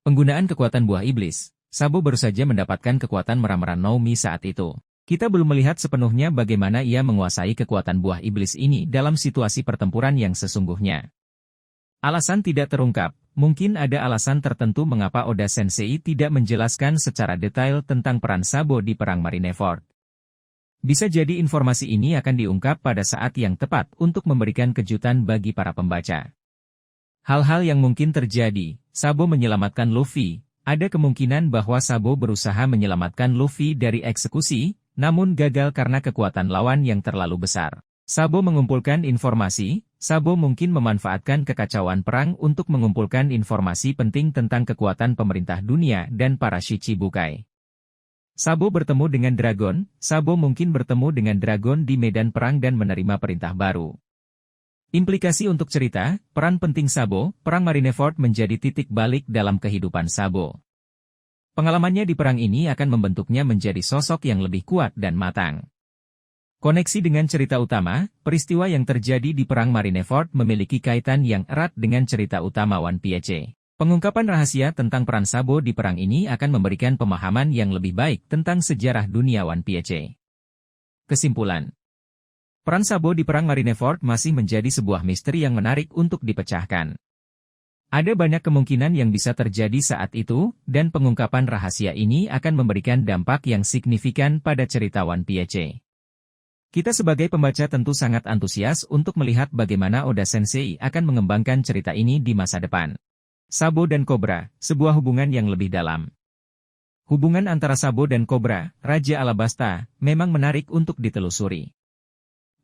Speaker 1: Penggunaan kekuatan buah iblis. Sabo baru saja mendapatkan kekuatan Meramara no Mi saat itu. Kita belum melihat sepenuhnya bagaimana ia menguasai kekuatan buah iblis ini dalam situasi pertempuran yang sesungguhnya. Alasan tidak terungkap. Mungkin ada alasan tertentu mengapa Oda Sensei tidak menjelaskan secara detail tentang peran Sabo di Perang Marineford. Bisa jadi informasi ini akan diungkap pada saat yang tepat untuk memberikan kejutan bagi para pembaca. Hal-hal yang mungkin terjadi, Sabo menyelamatkan Luffy. Ada kemungkinan bahwa Sabo berusaha menyelamatkan Luffy dari eksekusi, namun gagal karena kekuatan lawan yang terlalu besar. Sabo mengumpulkan informasi. Sabo mungkin memanfaatkan kekacauan perang untuk mengumpulkan informasi penting tentang kekuatan pemerintah dunia dan para Shichibukai. Sabo bertemu dengan Dragon. Sabo mungkin bertemu dengan Dragon di medan perang dan menerima perintah baru. Implikasi untuk cerita, peran penting Sabo, Perang Marineford menjadi titik balik dalam kehidupan Sabo. Pengalamannya di perang ini akan membentuknya menjadi sosok yang lebih kuat dan matang. Koneksi dengan cerita utama, peristiwa yang terjadi di Perang Marineford memiliki kaitan yang erat dengan cerita utama One Piece. Pengungkapan rahasia tentang peran Sabo di perang ini akan memberikan pemahaman yang lebih baik tentang sejarah dunia One Piece. Kesimpulan. Peran Sabo di Perang Marineford masih menjadi sebuah misteri yang menarik untuk dipecahkan. Ada banyak kemungkinan yang bisa terjadi saat itu, dan pengungkapan rahasia ini akan memberikan dampak yang signifikan pada cerita One Piece. Kita sebagai pembaca tentu sangat antusias untuk melihat bagaimana Oda Sensei akan mengembangkan cerita ini di masa depan. Sabo dan Cobra, sebuah hubungan yang lebih dalam. Hubungan antara Sabo dan Cobra, Raja Alabasta, memang menarik untuk ditelusuri.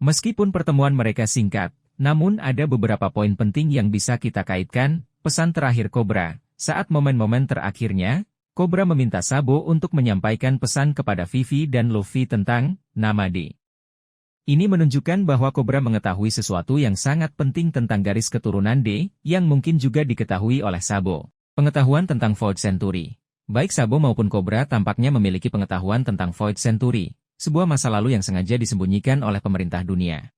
Speaker 1: Meskipun pertemuan mereka singkat, namun ada beberapa poin penting yang bisa kita kaitkan. Pesan terakhir Cobra, saat momen-momen terakhirnya, Cobra meminta Sabo untuk menyampaikan pesan kepada Vivi dan Luffy tentang nama D. Ini menunjukkan bahwa Cobra mengetahui sesuatu yang sangat penting tentang garis keturunan D, yang mungkin juga diketahui oleh Sabo. Pengetahuan tentang Void Century. Baik Sabo maupun Cobra tampaknya memiliki pengetahuan tentang Void Century, sebuah masa lalu yang sengaja disembunyikan oleh pemerintah dunia.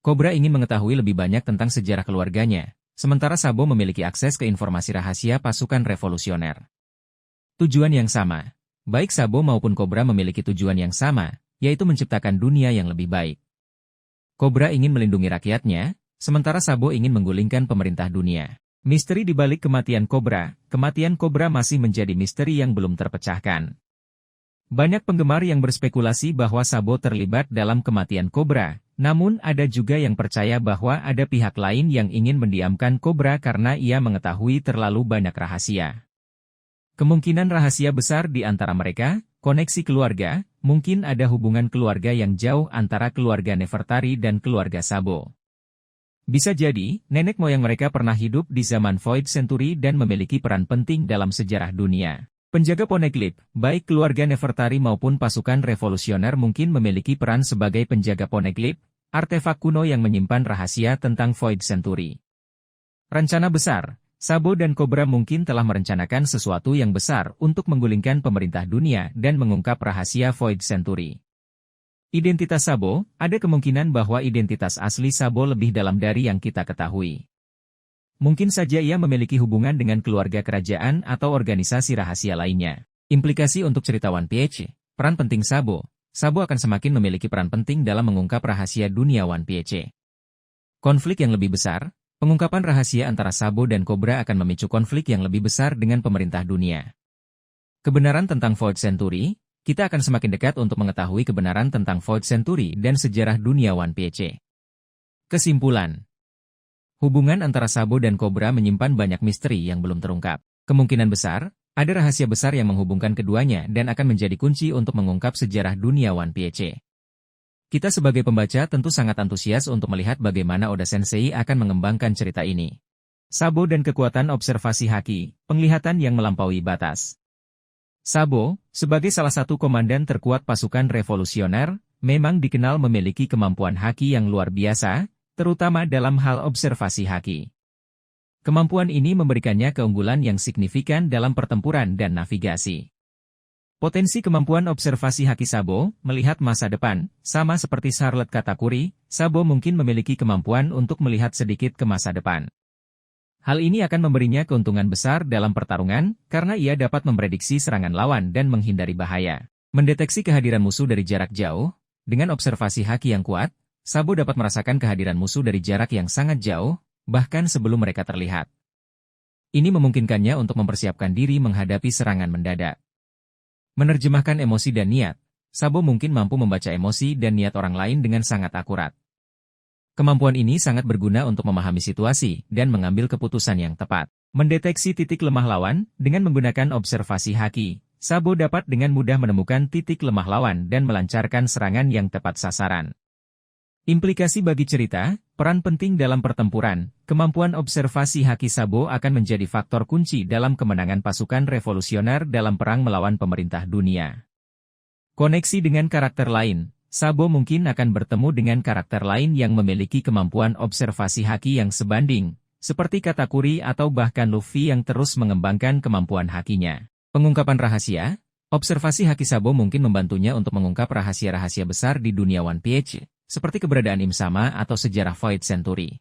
Speaker 1: Cobra ingin mengetahui lebih banyak tentang sejarah keluarganya, sementara Sabo memiliki akses ke informasi rahasia pasukan revolusioner. Tujuan yang sama. Baik Sabo maupun Cobra memiliki tujuan yang sama, yaitu menciptakan dunia yang lebih baik. Cobra ingin melindungi rakyatnya, sementara Sabo ingin menggulingkan pemerintah dunia. Misteri di balik kematian Cobra masih menjadi misteri yang belum terpecahkan. Banyak penggemar yang berspekulasi bahwa Sabo terlibat dalam kematian Cobra, namun ada juga yang percaya bahwa ada pihak lain yang ingin mendiamkan Cobra karena ia mengetahui terlalu banyak rahasia. Kemungkinan rahasia besar di antara mereka, koneksi keluarga, mungkin ada hubungan keluarga yang jauh antara keluarga Nefertari dan keluarga Sabo. Bisa jadi, nenek moyang mereka pernah hidup di zaman Void Century dan memiliki peran penting dalam sejarah dunia. Penjaga Poneglyph, baik keluarga Nefertari maupun pasukan revolusioner mungkin memiliki peran sebagai penjaga Poneglyph, artefak kuno yang menyimpan rahasia tentang Void Century. Rencana besar. Sabo dan Cobra mungkin telah merencanakan sesuatu yang besar untuk menggulingkan pemerintah dunia dan mengungkap rahasia Void Century. Identitas Sabo, ada kemungkinan bahwa identitas asli Sabo lebih dalam dari yang kita ketahui. Mungkin saja ia memiliki hubungan dengan keluarga kerajaan atau organisasi rahasia lainnya. Implikasi untuk cerita One Piece, peran penting Sabo. Sabo akan semakin memiliki peran penting dalam mengungkap rahasia dunia One Piece. Konflik yang lebih besar. Pengungkapan rahasia antara Sabo dan Cobra akan memicu konflik yang lebih besar dengan pemerintah dunia. Kebenaran tentang Void Century, kita akan semakin dekat untuk mengetahui kebenaran tentang Void Century dan sejarah dunia One Piece. Kesimpulan. Hubungan antara Sabo dan Cobra menyimpan banyak misteri yang belum terungkap. Kemungkinan besar, ada rahasia besar yang menghubungkan keduanya dan akan menjadi kunci untuk mengungkap sejarah dunia One Piece. Kita sebagai pembaca tentu sangat antusias untuk melihat bagaimana Oda Sensei akan mengembangkan cerita ini. Sabo dan kekuatan observasi haki, penglihatan yang melampaui batas. Sabo, sebagai salah satu komandan terkuat pasukan revolusioner, memang dikenal memiliki kemampuan haki yang luar biasa, terutama dalam hal observasi haki. Kemampuan ini memberikannya keunggulan yang signifikan dalam pertempuran dan navigasi. Potensi kemampuan observasi haki Sabo, melihat masa depan, sama seperti Charlotte Katakuri, Sabo mungkin memiliki kemampuan untuk melihat sedikit ke masa depan. Hal ini akan memberinya keuntungan besar dalam pertarungan, karena ia dapat memprediksi serangan lawan dan menghindari bahaya. Mendeteksi kehadiran musuh dari jarak jauh, dengan observasi haki yang kuat, Sabo dapat merasakan kehadiran musuh dari jarak yang sangat jauh, bahkan sebelum mereka terlihat. Ini memungkinkannya untuk mempersiapkan diri menghadapi serangan mendadak. Menerjemahkan emosi dan niat, Sabo mungkin mampu membaca emosi dan niat orang lain dengan sangat akurat. Kemampuan ini sangat berguna untuk memahami situasi dan mengambil keputusan yang tepat. Mendeteksi titik lemah lawan, dengan menggunakan observasi haki, Sabo dapat dengan mudah menemukan titik lemah lawan dan melancarkan serangan yang tepat sasaran. Implikasi bagi cerita, peran penting dalam pertempuran, kemampuan observasi haki Sabo akan menjadi faktor kunci dalam kemenangan pasukan revolusioner dalam perang melawan pemerintah dunia. Koneksi dengan karakter lain, Sabo mungkin akan bertemu dengan karakter lain yang memiliki kemampuan observasi haki yang sebanding, seperti Katakuri atau bahkan Luffy yang terus mengembangkan kemampuan hakinya. Pengungkapan rahasia, observasi haki Sabo mungkin membantunya untuk mengungkap rahasia-rahasia besar di dunia One Piece, seperti keberadaan Im-sama atau sejarah Void Century.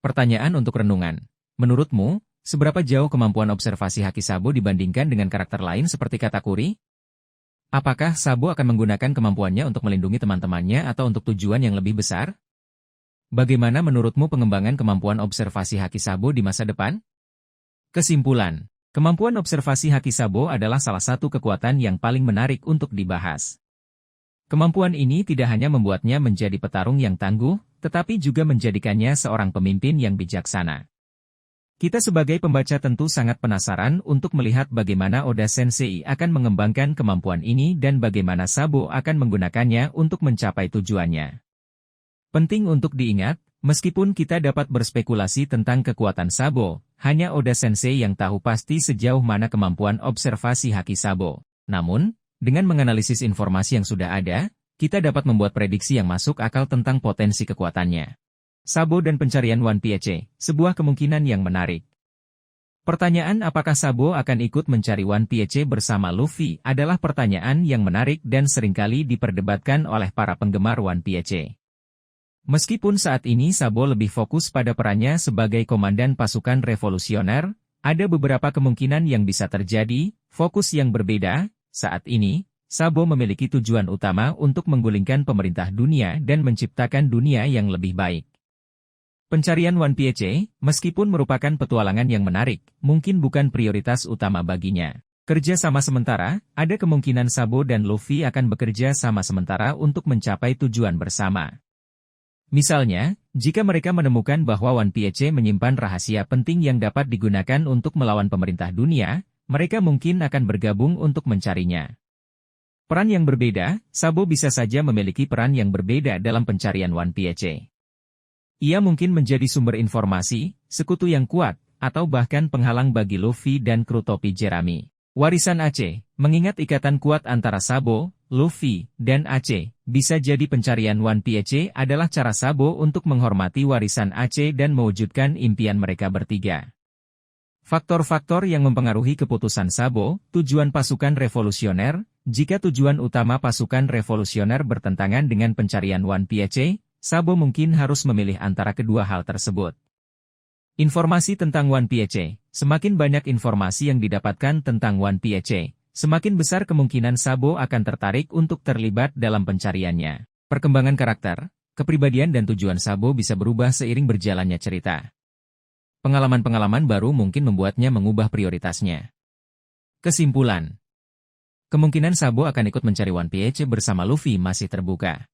Speaker 1: Pertanyaan untuk renungan. Menurutmu, seberapa jauh kemampuan observasi haki Sabo dibandingkan dengan karakter lain seperti Katakuri? Apakah Sabo akan menggunakan kemampuannya untuk melindungi teman-temannya atau untuk tujuan yang lebih besar? Bagaimana menurutmu pengembangan kemampuan observasi haki Sabo di masa depan? Kesimpulan. Kemampuan observasi haki Sabo adalah salah satu kekuatan yang paling menarik untuk dibahas. Kemampuan ini tidak hanya membuatnya menjadi petarung yang tangguh, tetapi juga menjadikannya seorang pemimpin yang bijaksana. Kita sebagai pembaca tentu sangat penasaran untuk melihat bagaimana Oda Sensei akan mengembangkan kemampuan ini dan bagaimana Sabo akan menggunakannya untuk mencapai tujuannya. Penting untuk diingat, meskipun kita dapat berspekulasi tentang kekuatan Sabo, hanya Oda Sensei yang tahu pasti sejauh mana kemampuan observasi haki Sabo. Namun, dengan menganalisis informasi yang sudah ada, kita dapat membuat prediksi yang masuk akal tentang potensi kekuatannya. Sabo dan pencarian One Piece, sebuah kemungkinan yang menarik. Pertanyaan apakah Sabo akan ikut mencari One Piece bersama Luffy adalah pertanyaan yang menarik dan seringkali diperdebatkan oleh para penggemar One Piece. Meskipun saat ini Sabo lebih fokus pada perannya sebagai komandan pasukan revolusioner, ada beberapa kemungkinan yang bisa terjadi, fokus yang berbeda. Saat ini, Sabo memiliki tujuan utama untuk menggulingkan pemerintah dunia dan menciptakan dunia yang lebih baik. Pencarian One Piece, meskipun merupakan petualangan yang menarik, mungkin bukan prioritas utama baginya. Kerja sama sementara, ada kemungkinan Sabo dan Luffy akan bekerja sama sementara untuk mencapai tujuan bersama. Misalnya, jika mereka menemukan bahwa One Piece menyimpan rahasia penting yang dapat digunakan untuk melawan pemerintah dunia, mereka mungkin akan bergabung untuk mencarinya. Peran yang berbeda, Sabo bisa saja memiliki peran yang berbeda dalam pencarian One Piece. Ia mungkin menjadi sumber informasi, sekutu yang kuat, atau bahkan penghalang bagi Luffy dan kru topi Jerami. Warisan Aceh, mengingat ikatan kuat antara Sabo, Luffy, dan Aceh, bisa jadi pencarian One Piece adalah cara Sabo untuk menghormati warisan Aceh dan mewujudkan impian mereka bertiga. Faktor-faktor yang mempengaruhi keputusan Sabo, tujuan pasukan revolusioner, jika tujuan utama pasukan revolusioner bertentangan dengan pencarian One Piece, Sabo mungkin harus memilih antara kedua hal tersebut. Informasi tentang One Piece, semakin banyak informasi yang didapatkan tentang One Piece, semakin besar kemungkinan Sabo akan tertarik untuk terlibat dalam pencariannya. Perkembangan karakter, kepribadian dan tujuan Sabo bisa berubah seiring berjalannya cerita. Pengalaman-pengalaman baru mungkin membuatnya mengubah prioritasnya. Kesimpulan. Kemungkinan Sabo akan ikut mencari One Piece bersama Luffy masih terbuka.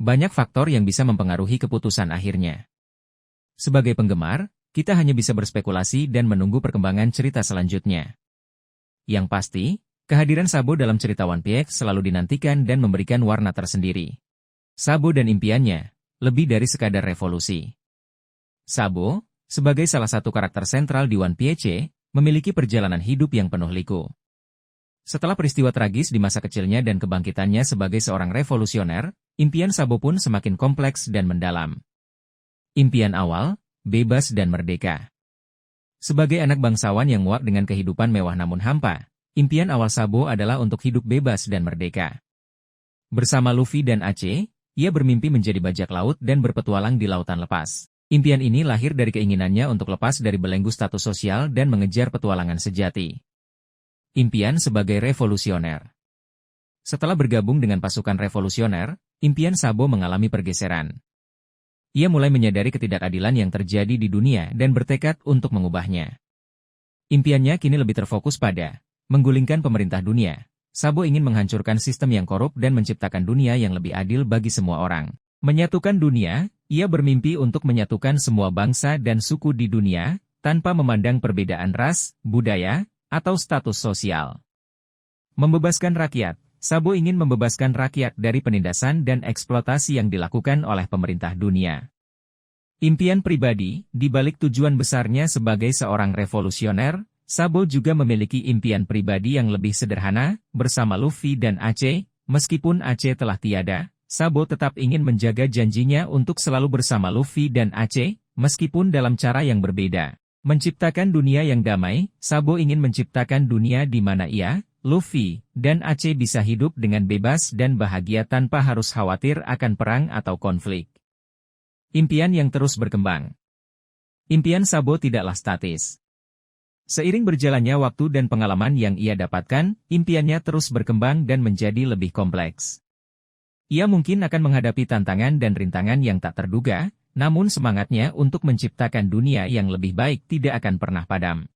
Speaker 1: Banyak faktor yang bisa mempengaruhi keputusan akhirnya. Sebagai penggemar, kita hanya bisa berspekulasi dan menunggu perkembangan cerita selanjutnya. Yang pasti, kehadiran Sabo dalam cerita One Piece selalu dinantikan dan memberikan warna tersendiri. Sabo dan impiannya, lebih dari sekadar revolusi. Sabo, sebagai salah satu karakter sentral di One Piece, memiliki perjalanan hidup yang penuh liku. Setelah peristiwa tragis di masa kecilnya dan kebangkitannya sebagai seorang revolusioner, impian Sabo pun semakin kompleks dan mendalam. Impian awal, bebas dan merdeka. Sebagai anak bangsawan yang muak dengan kehidupan mewah namun hampa, impian awal Sabo adalah untuk hidup bebas dan merdeka. Bersama Luffy dan Ace, ia bermimpi menjadi bajak laut dan berpetualang di lautan lepas. Impian ini lahir dari keinginannya untuk lepas dari belenggu status sosial dan mengejar petualangan sejati. Impian sebagai revolusioner. Setelah bergabung dengan pasukan revolusioner, impian Sabo mengalami pergeseran. Ia mulai menyadari ketidakadilan yang terjadi di dunia dan bertekad untuk mengubahnya. Impiannya kini lebih terfokus pada menggulingkan pemerintah dunia. Sabo ingin menghancurkan sistem yang korup dan menciptakan dunia yang lebih adil bagi semua orang. Menyatukan dunia, ia bermimpi untuk menyatukan semua bangsa dan suku di dunia, tanpa memandang perbedaan ras, budaya, atau status sosial. Membebaskan rakyat. Sabo ingin membebaskan rakyat dari penindasan dan eksploitasi yang dilakukan oleh pemerintah dunia. Impian pribadi, di balik tujuan besarnya sebagai seorang revolusioner, Sabo juga memiliki impian pribadi yang lebih sederhana, bersama Luffy dan Ace. Meskipun Ace telah tiada, Sabo tetap ingin menjaga janjinya untuk selalu bersama Luffy dan Ace, meskipun dalam cara yang berbeda. Menciptakan dunia yang damai, Sabo ingin menciptakan dunia di mana ia, Luffy, dan Ace bisa hidup dengan bebas dan bahagia tanpa harus khawatir akan perang atau konflik. Impian yang terus berkembang. Impian Sabo tidaklah statis. Seiring berjalannya waktu dan pengalaman yang ia dapatkan, impiannya terus berkembang dan menjadi lebih kompleks. Ia mungkin akan menghadapi tantangan dan rintangan yang tak terduga, namun semangatnya untuk menciptakan dunia yang lebih baik tidak akan pernah padam.